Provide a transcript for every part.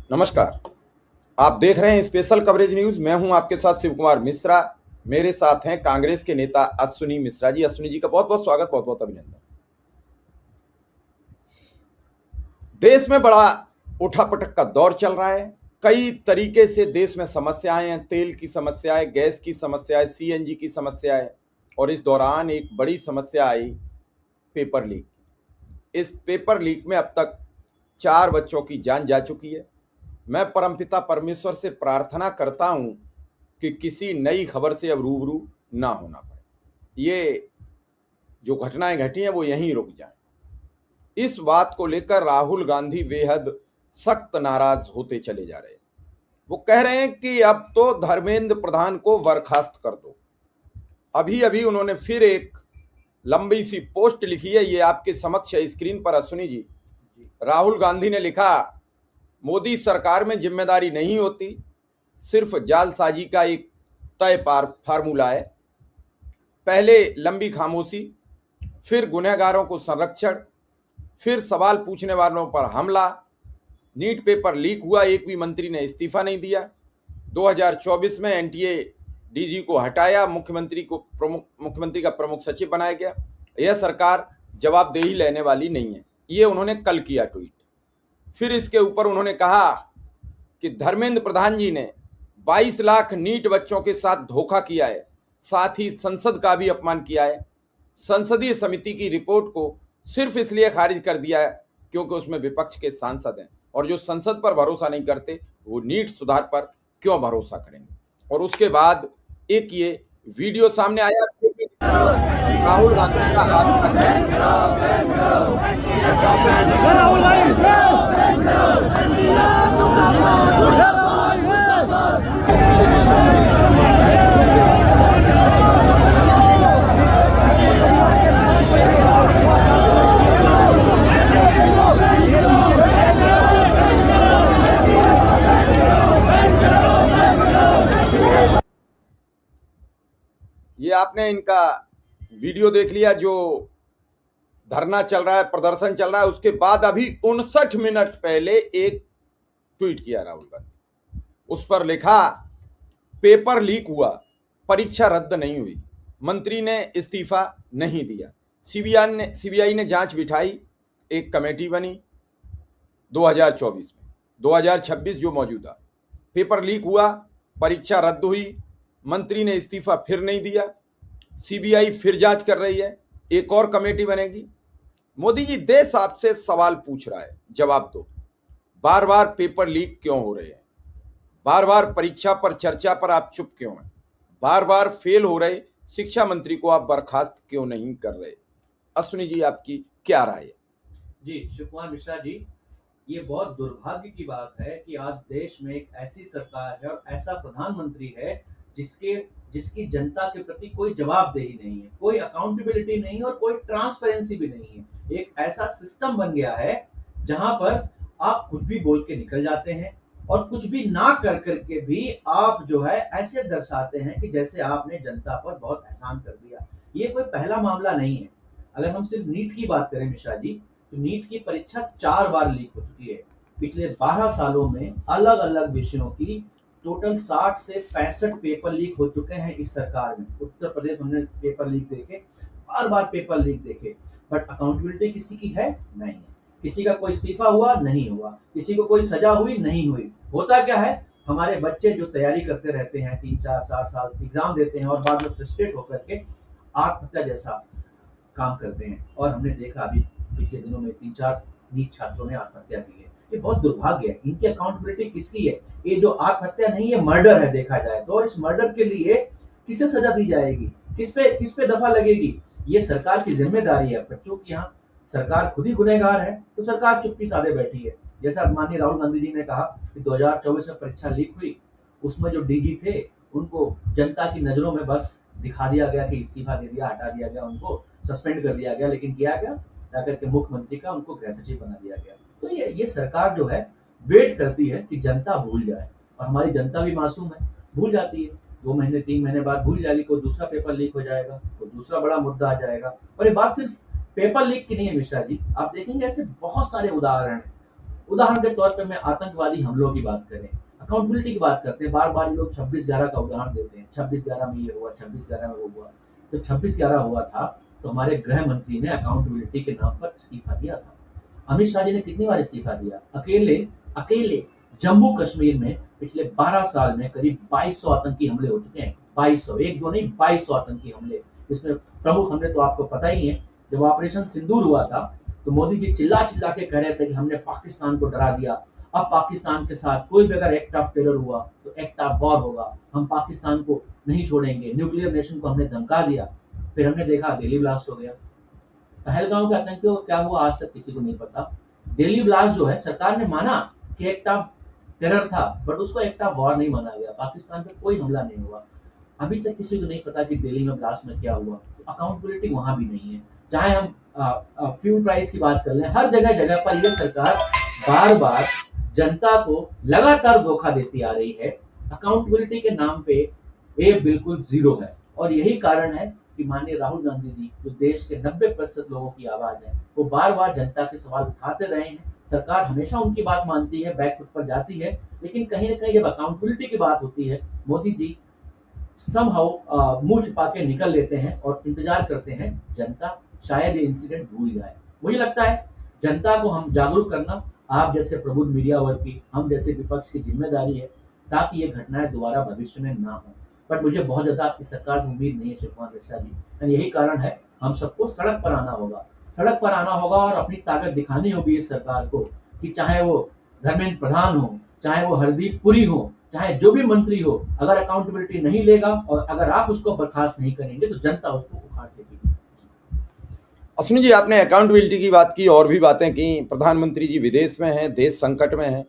नमस्कार। आप देख रहे हैं स्पेशल कवरेज न्यूज। मैं हूं आपके साथ शिव कुमार मिश्रा। मेरे साथ हैं कांग्रेस के नेता अश्विनी मिश्रा जी। अश्विनी जी का बहुत बहुत स्वागत, बहुत बहुत अभिनंदन। देश में बड़ा उठापटक का दौर चल रहा है। कई तरीके से देश में समस्याएं हैं। तेल की समस्या है, गैस की समस्या है, सीएनजी की समस्या है, और इस दौरान एक बड़ी समस्या आई पेपर लीक। इस पेपर लीक में अब तक 4 बच्चों की जान जा चुकी है। मैं परमपिता परमेश्वर से प्रार्थना करता हूं कि किसी नई खबर से अब रूबरू ना होना पड़े। ये जो घटनाएं घटी हैं वो यहीं रुक जाएं। इस बात को लेकर राहुल गांधी बेहद सख्त नाराज होते चले जा रहे हैं। वो कह रहे हैं कि अब तो धर्मेंद्र प्रधान को बर्खास्त कर दो। अभी अभी उन्होंने फिर एक लंबी सी पोस्ट लिखी है, ये आपके समक्ष है स्क्रीन पर अश्विनी जी। राहुल गांधी ने लिखा, मोदी सरकार में जिम्मेदारी नहीं होती, सिर्फ जालसाजी का एक तय फार्मूला है। पहले लंबी खामोशी, फिर गुनहगारों को संरक्षण, फिर सवाल पूछने वालों पर हमला। नीट पेपर लीक हुआ, एक भी मंत्री ने इस्तीफा नहीं दिया। 2024 में एनटीए डीजी को हटाया, मुख्यमंत्री का प्रमुख सचिव बनाया गया। यह सरकार जवाबदेही लेने वाली नहीं है, ये उन्होंने कल किया ट्वीट। फिर इसके ऊपर उन्होंने कहा कि धर्मेंद्र प्रधान जी ने 22 लाख नीट बच्चों के साथ धोखा किया है, साथ ही संसद का भी अपमान किया है। संसदीय समिति की रिपोर्ट को सिर्फ इसलिए खारिज कर दिया है क्योंकि उसमें विपक्ष के सांसद हैं, और जो संसद पर भरोसा नहीं करते वो नीट सुधार पर क्यों भरोसा करेंगे। और उसके बाद एक ये वीडियो सामने आया, राहुल गांधी का ये आपने इनका वीडियो देख लिया जो धरना चल रहा है, प्रदर्शन चल रहा है। उसके बाद अभी 59 मिनट पहले एक ट्वीट किया राहुल गांधी। उस पर लिखा, पेपर लीक हुआ, परीक्षा रद्द नहीं हुई, मंत्री ने इस्तीफा नहीं दिया, सीबीआई ने जांच बिठाई, एक कमेटी बनी 2024 में। 2026 जो मौजूदा, पेपर लीक हुआ, परीक्षा रद्द हुई, मंत्री ने इस्तीफा फिर नहीं दिया, सीबीआई फिर जांच कर रही है, एक और कमेटी बनेगी। मोदी जी, देश आपसे सवाल पूछ रहा है, जवाब दो। बार बार पेपर लीक क्यों हो रहे हैं? बार बार परीक्षा पर चर्चा पर आप चुप क्यों हैं? बार बार फेल हो रहे शिक्षा मंत्री को आप बर्खास्त क्यों नहीं कर रहे? अश्विनी जी, आपकी क्या राय है? जी, शिव कुमार मिश्रा जी, ये बहुत दुर्भाग्य की बात है कि आज देश में एक ऐसी सरकार है और ऐसा प्रधानमंत्री है जिसकी जनता के प्रति कोई जवाबदेही नहीं है, कोई अकाउंटेबिलिटी नहीं है और कोई ट्रांसपेरेंसी भी नहीं है। एक ऐसा सिस्टम बन गया है जहां पर आप कुछ भी बोल के निकल जाते हैं और कुछ भी ना कर करके भी आप जो है ऐसे दर्शाते हैं कि जैसे आपने जनता पर बहुत एहसान कर दिया। ये कोई पहला मामला नहीं है। अगर हम सिर्फ नीट की बात करें मिश्रा जी, तो नीट की परीक्षा 4 बार लीक हो चुकी है। पिछले 12 सालों में अलग अलग विषयों की टोटल 60 से 65 पेपर लीक हो चुके हैं इस सरकार में। उत्तर प्रदेश हमने पेपर लीक देखे, बार बार पेपर लीक देखे, बट अकाउंटेबिलिटी किसी की है नहीं है। किसी का कोई इस्तीफा हुआ नहीं हुआ, किसी को कोई सजा हुई नहीं हुई। होता क्या है, हमारे बच्चे जो तैयारी करते रहते हैं 3-4 साल एग्जाम देते हैं और बाद में फ्रस्ट्रेट होकर के आत्महत्या जैसा काम करते हैं। और हमने देखा अभी पिछले दिनों में 3-4 नीट छात्रों ने आत्महत्या की है। ये बहुत दुर्भाग्य है। इनकी अकाउंटेबिलिटी किसकी है? ये जो आत्महत्या नहीं, ये मर्डर है देखा जाए तो। और इस मर्डर के लिए किसे सजा दी जाएगी? किस पे दफा लगेगी? ये सरकार की जिम्मेदारी है। बच्चों की यहाँ सरकार खुद ही गुनहगार है तो सरकार चुप्पी साधे बैठी है। जैसा माननीय राहुल गांधी जी ने कहा कि 2024 में परीक्षा लीक हुई, उसमें जो डीजी थे उनको जनता की नजरों में बस दिखा दिया गया कि इस्तीफा दे दिया, हटा दिया गया, उनको सस्पेंड कर दिया गया। लेकिन किया क्या, जाकर के मुख्यमंत्री का उनको गृह सचिव बना दिया गया। तो ये सरकार जो है वेट करती है कि जनता भूल जाए, और हमारी जनता भी मासूम है, भूल जाती है। 2 महीने 3 महीने बाद भूल जाएगी, कोई दूसरा पेपर लीक हो जाएगा, कोई दूसरा बड़ा मुद्दा आ जाएगा। और ये बात सिर्फ पेपर लीक की नहीं है मिश्रा जी, आप देखेंगे ऐसे बहुत सारे उदाहरण हैं। उदाहरण के तौर पे मैं आतंकवादी हमलों की बात करें, अकाउंटेबिलिटी की बात करते हैं, बार-बार ये लोग 26/11 का उदाहरण देते हैं, 26/11 में ये हुआ, 26/11 में वो हुआ। जब 26/11 हुआ था, तो हमारे गृह मंत्री ने अकाउंटेबिलिटी के नाम पर इस्तीफा दिया था। अमित शाह जी ने कितनी बार इस्तीफा दिया? अकेले अकेले जम्मू कश्मीर में पिछले 12 साल में करीब 2200 आतंकी हमले हो चुके हैं। 2200, एक दो नहीं, 2200 आतंकी हमले। इसमें प्रमुख हमले तो आपको पता ही है। जब ऑपरेशन सिंदूर हुआ था, तो मोदी जी चिल्ला चिल्ला के कह रहे थे कि हमने पाकिस्तान को डरा दिया। अब पाकिस्तान के साथ कोई भी अगर एक्ट ऑफ टेरर हुआ तो एक्ट ऑफ वॉर होगा, हम पाकिस्तान को नहीं छोड़ेंगे, न्यूक्लियर नेशन को हमने धमका दिया। फिर हमने देखा दिल्ली ब्लास्ट हो गया। पहलगांव के आतंकियों को क्या हुआ आज तक किसी को नहीं पता। दिल्ली ब्लास्ट जो है, सरकार ने माना कि एक्ट ऑफ टेरर था, बट उसको एक्ट ऑफ वॉर नहीं माना गया, पाकिस्तान पे कोई हमला नहीं हुआ। अभी तक किसी को नहीं पता कि दिल्ली में ब्लास्ट में क्या हुआ। तो अकाउंटेबिलिटी वहां भी नहीं है। चाहे हम फ्यूल प्राइस की बात कर लें, हर जगह जगह पर यह सरकार बार बार जनता को लगातार धोखा देती आ रही है। अकाउंटेबिलिटी के नाम पे ये बिल्कुल जीरो है, और यही कारण है कि माननीय राहुल गांधी जी, जो देश के 90% लोगों की आवाज है, वो बार बार जनता के सवाल उठाते रहे हैं। सरकार हमेशा उनकी बात मानती है, बैकफुट पर जाती है, लेकिन कहीं ना कहीं जब अकाउंटेबिलिटी की बात होती है, मोदी जी समहाउ मुंह छिपा के निकल लेते हैं और इंतजार करते हैं जनता शायद ये इंसिडेंट भूल जाए। मुझे लगता है जनता को हम जागरूक करना, आप जैसे प्रबुद्ध मीडिया वर्ग की, हम जैसे विपक्ष की जिम्मेदारी है, ताकि ये घटनाएं दोबारा भविष्य में ना हो। बट मुझे बहुत ज्यादा आपकी सरकार से उम्मीद नहीं है शिवकुमार मिश्रा जी, और यही कारण है हम सबको सड़क पर आना होगा। सड़क पर आना होगा और अपनी ताकत दिखानी होगी इस सरकार को, कि चाहे वो धर्मेंद्र प्रधान हो, चाहे वो हरदीप पुरी हो, चाहे जो भी मंत्री हो, अगर अकाउंटेबिलिटी नहीं लेगा और अगर आप उसको बर्खास्त नहीं करेंगे, तो जनता उसको उखाड़ लेगी। अश्विनी जी, आपने अकाउंटेबिलिटी की बात की, और भी बातें की। प्रधानमंत्री जी विदेश में हैं, देश संकट में है,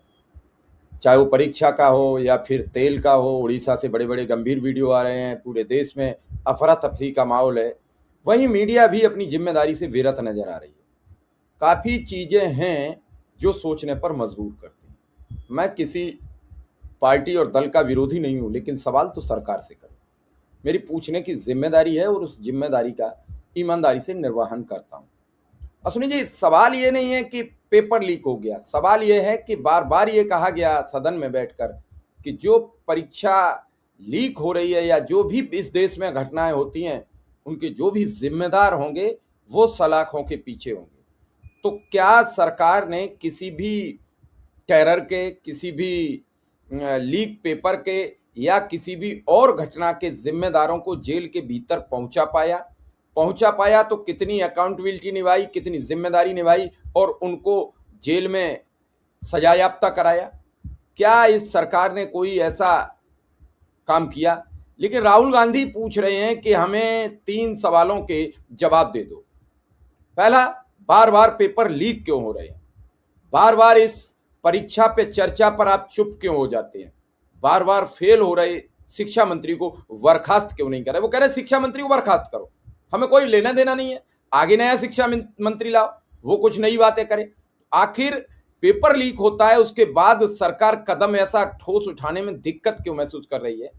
चाहे वो परीक्षा का हो या फिर तेल का हो। उड़ीसा से बड़े बड़े गंभीर वीडियो आ रहे हैं, पूरे देश में अफरा तफरी का माहौल है। वहीं मीडिया भी अपनी जिम्मेदारी से विरत नजर आ रही है। काफ़ी चीज़ें हैं जो सोचने पर मजबूर करती हैं। मैं किसी पार्टी और दल का विरोधी नहीं हूँ, लेकिन सवाल तो सरकार से करूँ। मेरी पूछने की जिम्मेदारी है और उस जिम्मेदारी का ईमानदारी से निर्वहन करता हूँ। अश्विनी जी, सवाल ये नहीं है कि पेपर लीक हो गया, सवाल ये है कि बार बार ये कहा गया सदन में बैठकर कि जो परीक्षा लीक हो रही है या जो भी इस देश में घटनाएं होती हैं, उनके जो भी जिम्मेदार होंगे वो सलाखों के पीछे होंगे। तो क्या सरकार ने किसी भी टेरर के, किसी भी लीक पेपर के या किसी भी और घटना के जिम्मेदारों को जेल के भीतर पहुंचा पाया तो कितनी अकाउंटेबिलिटी निभाई, कितनी जिम्मेदारी निभाई और उनको जेल में सजायाफ्ता कराया? क्या इस सरकार ने कोई ऐसा काम किया? लेकिन राहुल गांधी पूछ रहे हैं कि हमें 3 सवालों के जवाब दे दो। पहला, बार बार पेपर लीक क्यों हो रहे हैं? बार बार इस परीक्षा पे चर्चा पर आप चुप क्यों हो जाते हैं? बार बार फेल हो रहे शिक्षा मंत्री को बर्खास्त क्यों नहीं कर रहे? वो कह रहे शिक्षा मंत्री को बर्खास्त करो, हमें कोई लेना देना नहीं है, आगे नया शिक्षा मंत्री लाओ, वो कुछ नई बातें करे। आखिर पेपर लीक होता है, उसके बाद सरकार कदम ऐसा ठोस उठाने में दिक्कत क्यों महसूस कर रही है?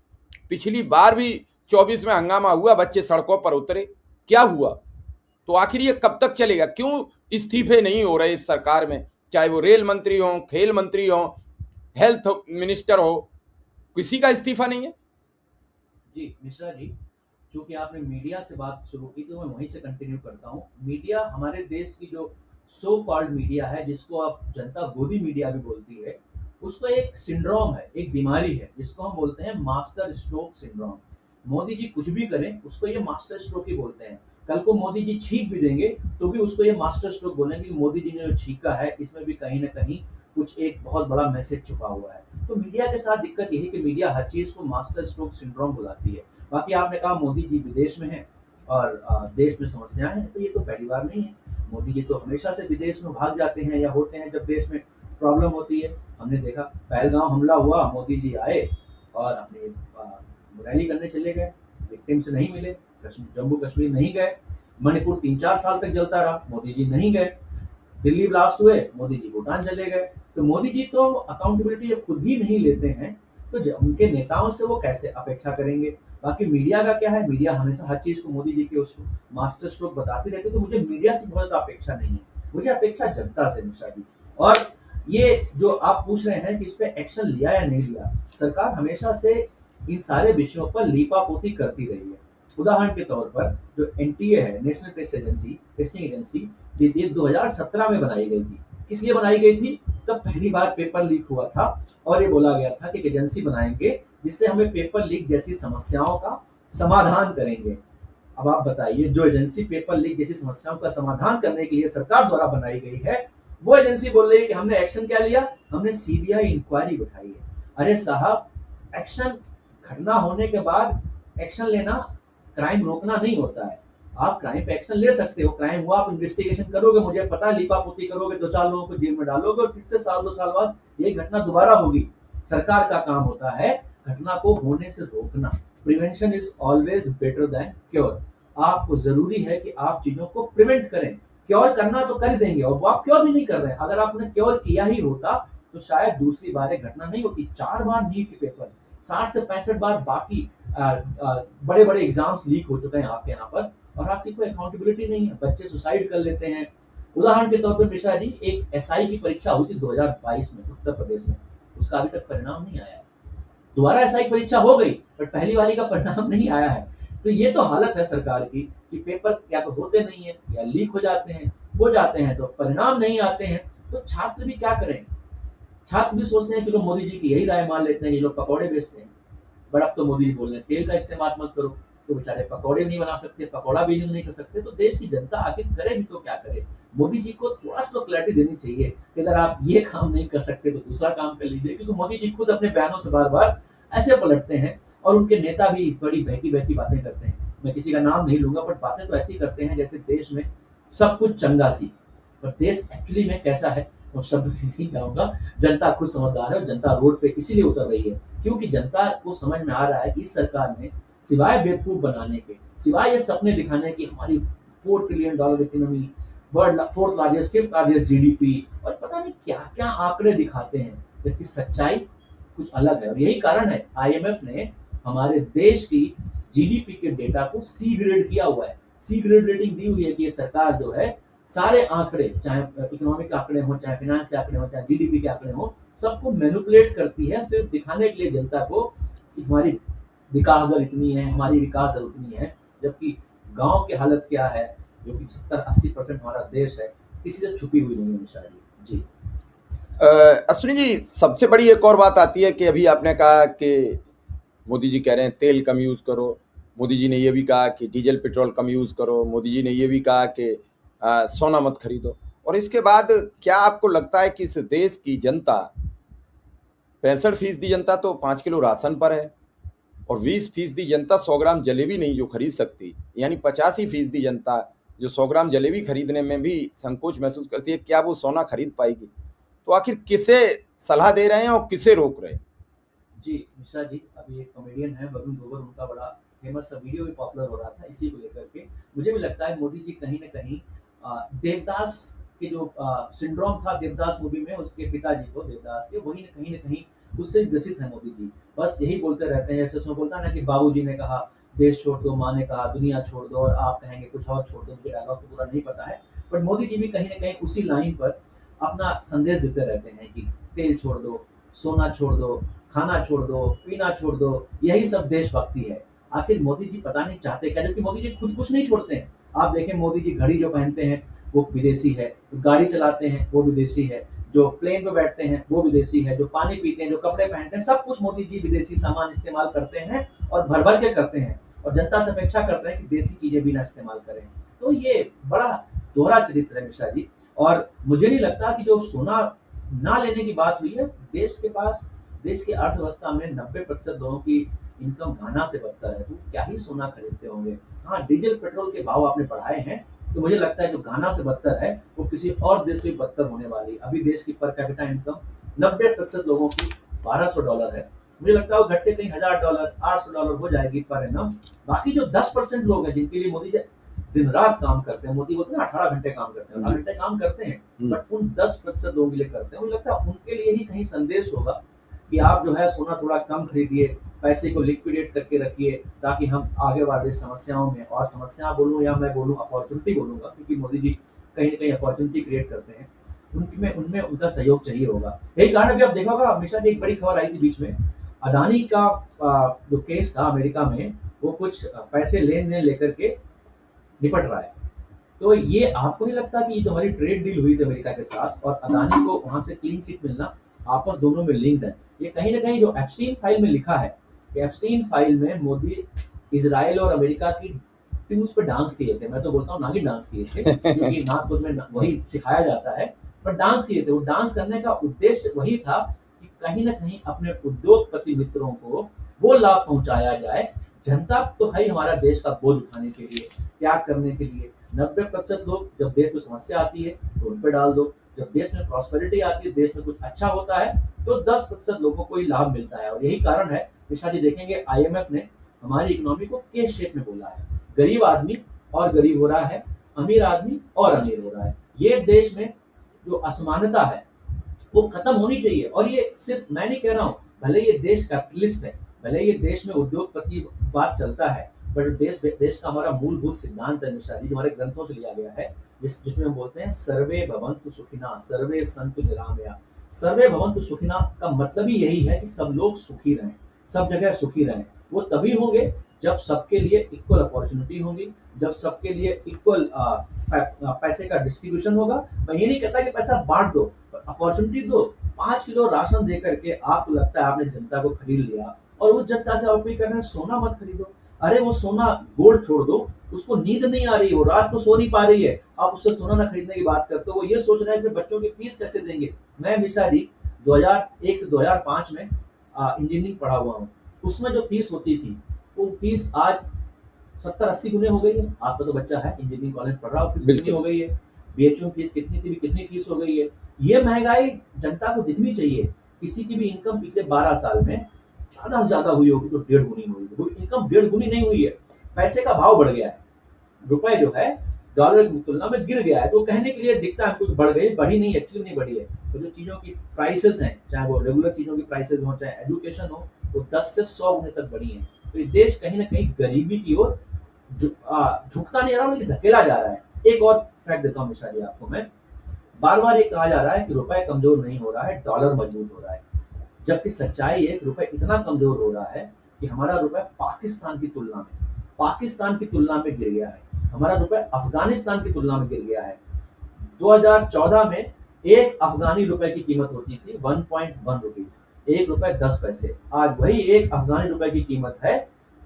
पिछली बार भी 24 में हंगामा हुआ, बच्चे सड़कों पर उतरे, क्या हुआ? तो आखिर ये कब तक चलेगा? क्यों इस्तीफे नहीं हो रहे इस सरकार में? चाहे वो रेल मंत्री हो, खेल मंत्री हो, हेल्थ मिनिस्टर हो, किसी का इस्तीफा नहीं है। जी मिश्रा जी, चूंकि आपने मीडिया से बात शुरू की तो मैं वहीं से कंटिन्यू करता हूँ। मीडिया, हमारे देश की जो सो कॉल्ड मीडिया है, जिसको आप जनता गोदी मीडिया भी बोलती है, उसको एक सिंड्रोम है, एक बीमारी है, जिसको हम बोलते हैं master stroke syndrome. Modi ji कुछ भी करें, उसको ये मास्टर स्ट्रोक ही बोलते हैं। कल को मोदी जी छींक भी देंगे तो भी उसको ये मास्टर स्ट्रोक बोलेंगे कि मोदी जी ने जो छींका है, इसमें भी कहीं ना कहीं कुछ एक बहुत बड़ा मैसेज छुपा हुआ है। तो मीडिया के साथ दिक्कत यही कि मीडिया हर चीज को मास्टर स्ट्रोक सिंड्रोम बुलाती है। बाकी आपने कहा मोदी जी विदेश में हैं और देश में समस्याएं हैं, तो ये तो पहली बार नहीं है। मोदी जी तो हमेशा से विदेश में भाग जाते हैं या होते हैं जब देश में प्रॉब्लम होती है। हमने देखा पहलगांव हमला हुआ, मोदी जी आए और अपने रैली करने चले गए, विक्टिम से नहीं मिले, जम्मू कश्मीर नहीं गए, मणिपुर 3-4 साल तक जलता रहा, मोदी जी नहीं गए, दिल्ली ब्लास्ट हुए, मोदी जी भूटान चले गए। तो मोदी जी तो अकाउंटेबिलिटी जब खुद ही नहीं लेते हैं, तो उनके नेताओं से वो कैसे अपेक्षा करेंगे? बाकी मीडिया का क्या है, मीडिया हमेशा हर चीज को मोदी जी के उस मास्टर स्ट्रोक बताते रहते, तो मुझे मीडिया से बहुत ज्यादा अपेक्षा नहीं है, मुझे अपेक्षा जनता से मिश्रा जी। और ये जो आप पूछ रहे हैं कि इस पे एक्शन लिया या नहीं लिया, सरकार हमेशा से इन सारे विषयों पर लीपापोती करती रही है। उदाहरण के तौर पर जो एनटीए है, national test agency, testing agency, ये 2017 में बनाई गई थी। किस लिए बनाई गई थी? तब पहली बार पेपर लीक हुआ था और ये बोला गया था कि एक एजेंसी बनाएंगे जिससे हमें पेपर लीक जैसी समस्याओं का समाधान करेंगे। अब आप बताइए, जो एजेंसी पेपर लीक जैसी समस्याओं का समाधान करने के लिए सरकार द्वारा बनाई गई है, वो एजेंसी बोल रही है कि हमने एक्शन क्या लिया, हमने सीबीआई इंक्वायरी बिठाई है। अरे साहब, एक्शन, घटना होने के बाद एक्शन लेना क्राइम रोकना नहीं होता है। आप क्राइम पे एक्शन ले सकते हो, क्राइम हुआ, आप इन्वेस्टिगेशन करोगे, मुझे पता है, लीपापोती करोगे, 2-4 लोगों को जेल में डालोगे और फिर से साल 2 साल बाद यही घटना दोबारा होगी। सरकार का काम होता है घटना को होने से रोकना। Prevention is always better than cure. आपको जरूरी है कि आप चीजों को प्रिवेंट करें। क्योर करना तो कर देंगे, और वो आप क्योर भी नहीं कर रहे हैं। अगर आपने क्योर किया ही होता तो शायद दूसरी बार घटना नहीं होती। 4 बार नीट के पेपर, 60 से 65 बार बाकी बड़े बड़े एग्जाम्स लीक हो चुके हैं आपके यहाँ पर, और आपकी कोई अकाउंटेबिलिटी नहीं है। बच्चे सुसाइड कर लेते हैं। उदाहरण के तौर पर मिश्रा जी, एक एसआई की परीक्षा हुई थी 2022 में उत्तर प्रदेश में, उसका अभी तक परिणाम नहीं आया है। दोबारा एसआई की परीक्षा हो गई, पर पहली वाली का परिणाम नहीं आया है। तो ये तो हालत है सरकार की कि पेपर या तो होते नहीं है या लीक हो जाते हैं, तो परिणाम नहीं आते हैं। तो छात्र भी क्या करें? छात्र भी सोचते हैं कि लोग मोदी जी की यही राय मान लेते हैं, ये लोग पकौड़े बेचते हैं। बट अब तो मोदी जी बोल रहे हैं तेल का इस्तेमाल मत करो, तो बेचारे पकौड़े नहीं बना सकते, पकौड़ा भी नहीं कर सकते। तो देश की जनता आखिर करेगी तो क्या करे? मोदी जी को थोड़ा सा तो क्लैरिटी देनी चाहिए कि अगर आप ये काम नहीं कर सकते तो दूसरा काम कर लीजिए, क्योंकि मोदी जी खुद अपने बयानों से बार बार ऐसे पलटते हैं, और उनके नेता भी बड़ी बहकी बहकी बातें करते हैं। मैं किसी का नाम नहीं लूंगा, बट बातें तो ऐसी करते हैं जैसे देश में सब कुछ चंगा सी। पर देश एक्चुअली में कैसा है वो शब्द में नहीं कहूंगा। जनता खुद समझदार है, और जनता रोड पे इसीलिए उतर रही है क्योंकि जनता को समझ में आ रहा है कि इस सरकार ने सिवाय बेवकूफ बनाने के, सिवाय ये सपने दिखाने की हमारी $4 trillion economy, world 4th largest, 5th largest GDP, और पता नहीं क्या क्या आंकड़े दिखाते हैं, जबकि सच्चाई कुछ अलग है। और यही कारण है आईएमएफ ने हमारे देश की जीडीपी के डेटा को सी ग्रेड किया हुआ है। सी ग्रेड रेटिंग दी हुई है कि ये सरकार जो है सारे आंकड़े, चाहे इकोनॉमिक आंकड़े हो, चाहे फाइनेंस के आंकड़े हो, चाहे जीडीपी के आंकड़े हो, सबको मैनिपुलेट करती है सिर्फ दिखाने के लिए जनता को कि हमारी विकास दर इतनी है, हमारी विकास दर उतनी है। जबकि गांव की हालत क्या है, जो कि 70-80% हमारा देश है, किसी से छुपी हुई नहीं है निशा जी। जी अश्विनी जी, सबसे बड़ी एक और बात आती है कि अभी आपने कहा कि मोदी जी कह रहे हैं तेल कम यूज़ करो, मोदी जी ने ये भी कहा कि डीजल पेट्रोल कम यूज़ करो, मोदी जी ने ये भी कहा कि सोना मत खरीदो। और इसके बाद क्या आपको लगता है कि इस देश की जनता, 65% जनता तो 5 किलो राशन पर है, और 20% जनता 100 ग्राम जलेबी नहीं जो खरीद सकती, यानी 85% जनता जो 100 ग्राम जलेबी खरीदने में भी संकोच महसूस करती है, क्या वो सोना खरीद पाएगी? तो आखिर किसे सलाह दे रहे हैं और किसे रोक रहे हैं? जी मिश्रा जी, अभी एक कॉमेडियन है वरुण ग्रोवर, उनका बड़ा फेमस वीडियो भी पॉपुलर हो रहा था इसी को लेकर के। मुझे भी लगता है मोदी जी कहीं ना कहीं देवदास के जो सिंड्रोम था देवदास मूवी में, उसके पिताजी को देवदास के, वही कहीं ना कहीं उससे ग्रसित है मोदी जी। बस यही बोलते रहते हैं, जैसे उसमें बोलता है ना कि बाबूजी ने कहा देश छोड़ दो, माँ ने कहा दुनिया छोड़ दो, और आप कहेंगे कुछ और छोड़ दो। मुझे डायलॉग तो पूरा नहीं पता है, बट मोदी जी भी कहीं ना कहीं उसी लाइन पर अपना संदेश देते रहते हैं कि तेल छोड़ दो, सोना छोड़ दो, खाना छोड़ दो, पीना छोड़ दो। यही सब देशभक्ति है। आखिर मोदी जी पता नहीं चाहते क्या, जबकि मोदी जी खुद कुछ नहीं छोड़ते हैं। आप देखें, मोदी जी घड़ी जो पहनते हैं वो विदेशी है, गाड़ी चलाते हैं वो विदेशी है, जो प्लेन पे बैठते हैं वो विदेशी है, जो पानी पीते हैं, जो कपड़े पहनते हैं, सब कुछ मोदी जी विदेशी सामान इस्तेमाल करते हैं, और भर भर के करते हैं, और जनता से अपेक्षा करते हैं कि देसी चीजें भी ना इस्तेमाल करें। तो ये बड़ा दोहरा चरित्र है मिश्रा जी। और मुझे नहीं लगता कि जो सोना ना लेने की बात हुई है, देश के पास, देश की अर्थव्यवस्था में 90% लोगों की इनकम घाना से बदतर है, तो क्या ही सोना खरीदते होंगे। हाँ, डीजल पेट्रोल के भाव आपने बढ़ाए हैं, तो मुझे लगता है जो घाना से बदतर है वो किसी और देश से बदतर होने वाली है। अभी देश की पर कैपिटा इनकम 90% लोगों की $1200 है। मुझे लगता है वो घट के कहीं $1000, $800 हो जाएगी पर एनम। बाकी जो 10% लोग हैं जिनके लिए मोदी जी दिन रात काम करते हैं, मोदी बोलते हैं 18 घंटे काम करते हैं, 18 घंटे काम करते हैं, बट उन 10% लोगों के लिए करते हैं। मुझे लगता है उनके लिए ही कहीं संदेश होगा कि आप जो है सोना थोड़ा कम खरीदिए, पैसे को लिक्विडेट करके रखिए, ताकि हम आगे वाले समस्याओं में, और समस्या बोलूँ या मैं बोलूँ अपॉर्चुनिटी बोलूँगा, क्योंकि मोदी जी कहीं ना कहीं अपॉर्चुनिटी क्रिएट करते हैं, उनमें उनमें उनका सहयोग चाहिए होगा। यही कारण अभी आप देखा होगा, हमेशा एक बड़ी खबर आई थी बीच में, अदानी का जो केस था अमेरिका में, वो कुछ पैसे लेन देन लेकर के निपट रहा है। तो ये आपको नहीं लगता कि ये जो हमारी ट्रेड डील हुई थी अमेरिका के साथ और अदानी को वहां से क्लीन चिट मिलना, आपस दोनों में लिंक्ड है? ये कहीं ना कहीं जो एप्स्टीन फाइल में लिखा है कि एप्स्टीन फाइल में मोदी इसराइल और अमेरिका की ट्यून्स पे डांस किए थे, मैं तो बोलता हूँ नागिन डांस किए थे, क्योंकि नागपुर में वही सिखाया जाता है, पर डांस किए थे। वो डांस करने का उद्देश्य वही था कि कहीं ना कहीं अपने उद्योगपति मित्रों को वो लाभ पहुंचाया जाए। जनता तो है ही हमारा देश का बोझ उठाने के लिए, त्याग करने के लिए। 90% लोग जब देश में समस्या आती है तो उन पे डाल दो, जब देश में प्रॉस्पेरिटी आती है, देश में कुछ अच्छा होता है, तो 10% लोगों को ही लाभ मिलता है। और यही कारण है, निशा जी देखेंगे आईएमएफ ने हमारी इकोनॉमी को के शेप में बोला है। गरीब आदमी और गरीब हो रहा है, अमीर आदमी और अमीर हो रहा है। ये देश में जो असमानता है वो खत्म होनी चाहिए। और ये सिर्फ मैं नहीं कह रहा हूँ, भले ये देश कैपिटलिस्ट है, भले ये देश में उद्योगपति बात चलता है, बट देश का हमारा मूलभूत सिद्धांत है निशा जी, जो हमारे ग्रंथों से लिया गया है, जिसमें हम बोलते हैं सर्वे भवन्तु सुखिनः सर्वे सन्तु निरामया। सर्वे भवन्तु सुखिनः का मतलब ही यही है कि सब लोग सुखी रहें, सब जगह सुखी रहें। वो तभी होंगे जब सबके लिए इक्वल अपॉर्चुनिटी होंगी, जब सबके लिए इक्वल पैसे का डिस्ट्रीब्यूशन होगा। मैं ये नहीं कहता कि पैसा बांट दो, अपॉर्चुनिटी दो। 5 किलो राशन दे करके आपको लगता है आपने जनता को खरीद लिया, और उस जनता से आप अपील कर रहे हैं सोना मत खरीदो। अरे वो सोना गोल्ड छोड़ दो, उसको नींद नहीं आ रही है, वो रात को सो नहीं पा रही है, आप उससे सोना ना खरीदने की बात करते हो। वो ये सोच रहे हैं कि बच्चों की फीस कैसे देंगे। मैं हमेशा जी 2001 से 2005 में इंजीनियरिंग पढ़ा हुआ हूँ। उसमें जो फीस होती थी वो फीस आज 70-80 गुने हो गई है। आपका तो बच्चा है इंजीनियरिंग कॉलेज पढ़ रहा हो, फीस कितनी हो गई है? बीएचयू की फीस कितनी थी, कितनी फीस हो गई है? ये महंगाई जनता को दिखनी चाहिए। किसी की भी इनकम पिछले 12 साल में ज्यादा से ज्यादा हुई होगी तो 1.5 गुनी हुई है। इनकम 1.5 गुनी नहीं हुई है, पैसे का भाव बढ़ गया है। रुपए जो है डॉलर की तुलना में गिर गया है। तो कहने के लिए दिखता है कुछ बढ़ गई, बढ़ी नहीं, एक्चुअली नहीं बढ़ी है। तो जो चीजों की प्राइसेस हैं, चाहे वो रेगुलर चीजों की प्राइसेस हो, चाहे एजुकेशन हो, वो 10 से 100 गुने तक बढ़ी है। तो ये देश कहीं ना कहीं गरीबी की ओर झुकता नहीं आ रहा, बल्कि धकेला जा रहा है। एक और फैक्ट देता हूँ मिश्रा जी आपको मैं, बार बार ये कहा जा रहा है कि रुपए कमजोर नहीं हो रहा है, डॉलर मजबूत हो रहा है। जबकि सच्चाई है कि रुपए इतना कमजोर हो रहा है कि हमारा रुपए पाकिस्तान की तुलना में गिर गया है। हमारा रुपए अफगानिस्तान की तुलना में गिर गया है। 2014 में एक अफगानी रुपए की कीमत होती थी 1.1 रुपीज, 1 रुपए 10 पैसे। आज वही एक अफगानी रुपए की कीमत है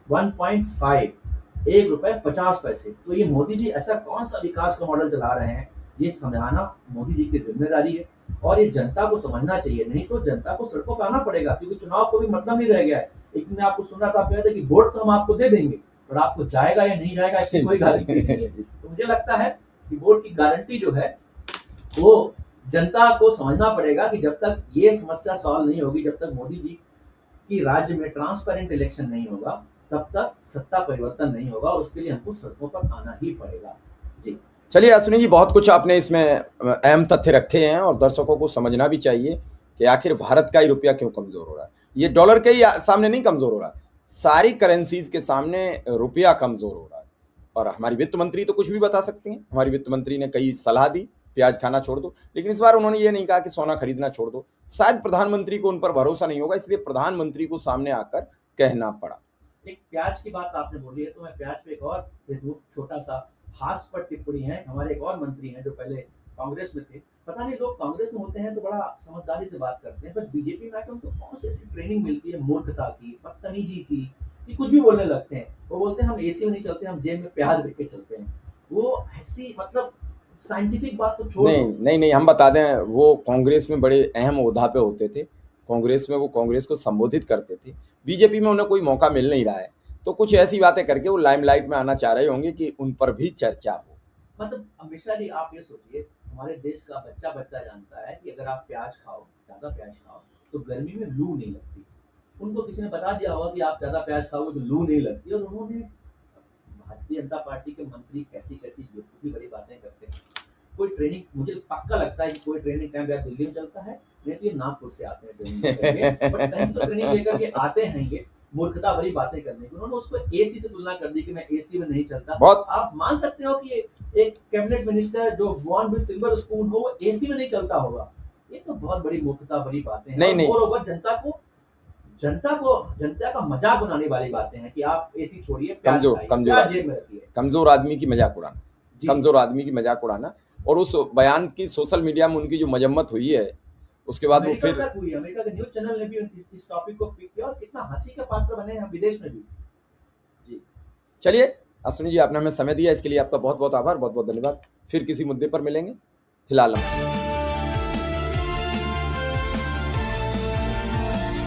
1.5, 1 रुपए 50 पैसे। तो ये मोदी जी ऐसा कौन सा विकास का मॉडल चला रहे हैं, ये समझाना मोदी जी की जिम्मेदारी है। और ये जनता को समझना चाहिए, नहीं तो जनता को सड़कों पर आना पड़ेगा, क्योंकि चुनाव को भी मतलब नहीं रह गया है। एक दिन आपको सुन रहा था, आप कह रहे थे कि वोट तो हम आपको दे देंगे, पर आपको जाएगा या नहीं जाएगा इसकी कोई गारंटी नहीं है। तो मुझे लगता है कि वोट की गारंटी जो है वो जनता को समझना पड़ेगा कि जब तक ये समस्या सॉल्व नहीं होगी, जब तक मोदी जी की राज्य में ट्रांसपेरेंट इलेक्शन नहीं होगा, तब तक सत्ता परिवर्तन नहीं होगा। और उसके लिए हमको सड़कों पर आना ही पड़ेगा। जी चलिए अश्विनी जी, बहुत कुछ आपने इसमें अहम तथ्य रखे हैं और दर्शकों को समझना भी चाहिए कि आखिर भारत का ही रुपया क्यों कमजोर हो रहा है। ये डॉलर के ही सामने नहीं कमजोर हो रहा, सारी करेंसीज के सामने रुपया कमजोर हो रहा है। और हमारी वित्त मंत्री तो कुछ भी बता सकती हैं। हमारी वित्त मंत्री ने कई सलाह दी, प्याज खाना छोड़ दो, लेकिन इस बार उन्होंने ये नहीं कहा कि सोना खरीदना छोड़ दो। शायद प्रधानमंत्री को उन पर भरोसा नहीं होगा, इसलिए प्रधानमंत्री को सामने आकर कहना पड़ा। एक प्याज की बात आपने बोली है, तो मैं प्याज पे एक और छोटा सा हास्यपद टिप्पणी है। हमारे एक और मंत्री हैं जो पहले कांग्रेस में थे। पता नहीं लोग कांग्रेस में होते हैं तो बड़ा समझदारी से बात करते हैं, पर बीजेपी में आके उनको कौन सी ऐसी ट्रेनिंग मिलती है मूर्खता की, बदतमीजी की, कि कुछ भी बोलने लगते हैं। वो बोलते हैं हम एसी में नहीं चलते, हम जेब में प्याज लेके चलते हैं। वो ऐसी मतलब साइंटिफिक बात तो छोड़ नहीं नहीं नहीं, हम बता दें, वो कांग्रेस में बड़े अहम ओहदा पे होते थे। कांग्रेस में वो कांग्रेस को संबोधित करते थे। बीजेपी में उन्हें कोई मौका मिल नहीं रहा है, तो कुछ ऐसी बातें करके वो लाइमलाइट में आना चाह रहे होंगे कि उन पर भी चर्चा हो। मतलब मिश्रा जी आप ये सोचिए, हमारे देश का बच्चा बच्चा जानता है कि अगर आप प्याज खाओ, ज्यादा प्याज खाओ, तो गर्मी में लू नहीं लगती। उनको किसी ने बता दिया होगा कि आप ज्यादा प्याज खाओगे तो लू नहीं लगती, और उन्होंने भारतीय जनता पार्टी के मंत्री कैसी कैसी बेवकूफी भरी बातें करते हैं। कोई ट्रेनिंग, मुझे पक्का लगता है कि कोई ट्रेनिंग कैंप या दिल्ली में चलता है, नहीं तो ये नागपुर से आते हैं ट्रेनिंग लेकर के, बट कहीं तो ट्रेनिंग लेकर के आते हैं ये। मूर्खता भरी बातें करने की। उन्होंने उसको एसी से तुलना कर दी कि मैं एसी में नहीं चलता। बहुत आप मान सकते हो कि एक कैबिनेट मिनिस्टर जो बॉर्न विद सिल्वर स्पून हो, वो एसी में नहीं चलता होगा। ये तो बहुत बड़ी मूर्खता भरी बातें हैं। नहीं और नहीं मोरओवर जनता का मजाक उड़ाने वाली बातें हैं कि आप एसी छोड़िए, प्याज कमजोर खाइए, कमजोर प्याज जेब में रखिए। कमजोर आदमी की मजाक उड़ाना, जी कमजोर आदमी की मजाक उड़ाना। और उस बयान की सोशल मीडिया में उनकी जो मजम्मत हुई है, उसके बाद वो अमेरिका फिर तक हुई, अमेरिका के न्यूज चैनल ने भी इस टॉपिक को पिक किया और कितना हंसी के पात्र बने हैं विदेश में भी। जी चलिए अश्विनी जी, आपने हमें समय दिया, इसके लिए आपका बहुत बहुत आभार, बहुत बहुत धन्यवाद। फिर किसी मुद्दे पर मिलेंगे, फिलहाल हम